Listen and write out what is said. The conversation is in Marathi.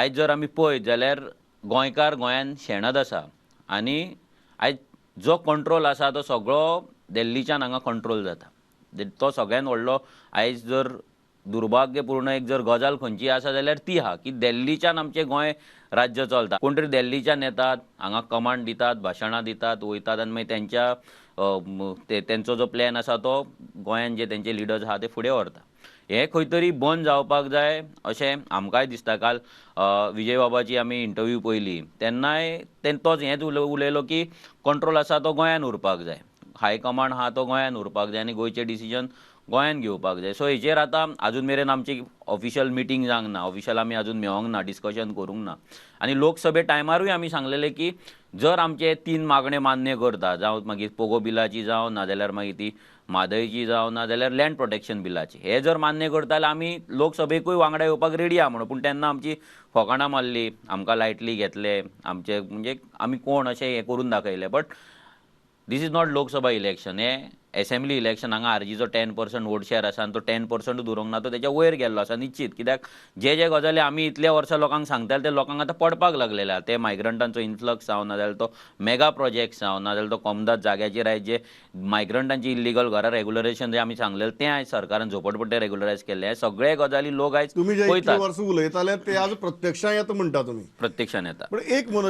आयज जर आमी पळयत जाल्यार गोंयकार गोंयान शेणत आसा आनी आयज जो कंट्रोल आसा तो सगळो दिल्लीच्यान हांगा कंट्रोल जाता। तो सगळ्यान व्हडलो आयज जर दुर्भाग्यपूर्ण एक जर गजाल खंयची आसा जाल्यार ती आहा की दिल्लीच्यान आमचें गोंय राज्य चलता। कोण तरी दिल्लीच्यान येतात, हांगा कमांड दितात, भाशणां दितात, वयतात आनी मागीर तेंचो जो प्लॅन आसा तो गोंयान जे तेंचे लिडर्स आहा ते फुडें व्हरता। हें खंय तरी बंद जावपाक जाय अशें आमकांय दिसता। काल विजय बाबाची आमी इंटरव्यू पळयली तेन्नाय तोच हेंच उलयलो की कंट्रोल आसा तो गोंयान उरपाक जाय, हाय कमांड आहा तो गोंयान उरपाक जाय आनी गोंयचे डिसिजन गोंयान घेवपाक जाय। सो हेचेर आतां आजून मेरेन आमची ऑफिशियल मिटींग जावंक ना, ऑफिशियल आमी आजून मेळोंक ना, डिस्कशन करूंक ना। आनी लोकसभे टायमारूय आमी सांगलेलें की जर आमचे 3 मागणे मान्य करता, जावं मागीर पोगो बिलाची जावं नाजाल्यार मागीर ती म्हादयची जावं नाजाल्यार लँड प्रोटेक्शन बिलाची, हे जर मान्य करता जाल्यार आमी लोकसभेकूय वांगडा येवपाक रेडी आहा म्हणून। पूण तेन्ना आमची फकाणां मारली, आमकां लायटली घेतले, आमचे म्हणजे आमी कोण अशें हें करून दाखयलें। But this is not Lok Sabha election, हें एसेंब्ली इलेक्शन। हांगा आरजीचो 10% वोट शेअर आसा आनी तो 10% उरोंक ना, तो तेच्या वयर गेल्लो आसा निश्चित। कित्याक जे गजाली आमी इतल्या वर्सां लोकांक सांगताले ते लोकांक आतां पडपाक लागलेले आहा। ते मायग्रंटांचो इन्फ्लक्स जावं नाजाल्यार तो मेगा प्रोजेक्ट्स जावं नाजाल्यार तो कोमदाद जाग्याचेर आयज जे मायग्रंटांची इल्लीगल घरां रेग्युलरायजेशन जे आमी सांगलेलें तें आयज सरकारान झोपडपट्टे रेग्युलरायज केले। हे सगळे गजाली लोक आयज तुम्ही जे इतली पळयतात, वर्स उलयताले ते आज प्रत्यक्षांत येता म्हणटा तुम्ही। प्रत्यक्षान येता। पण एक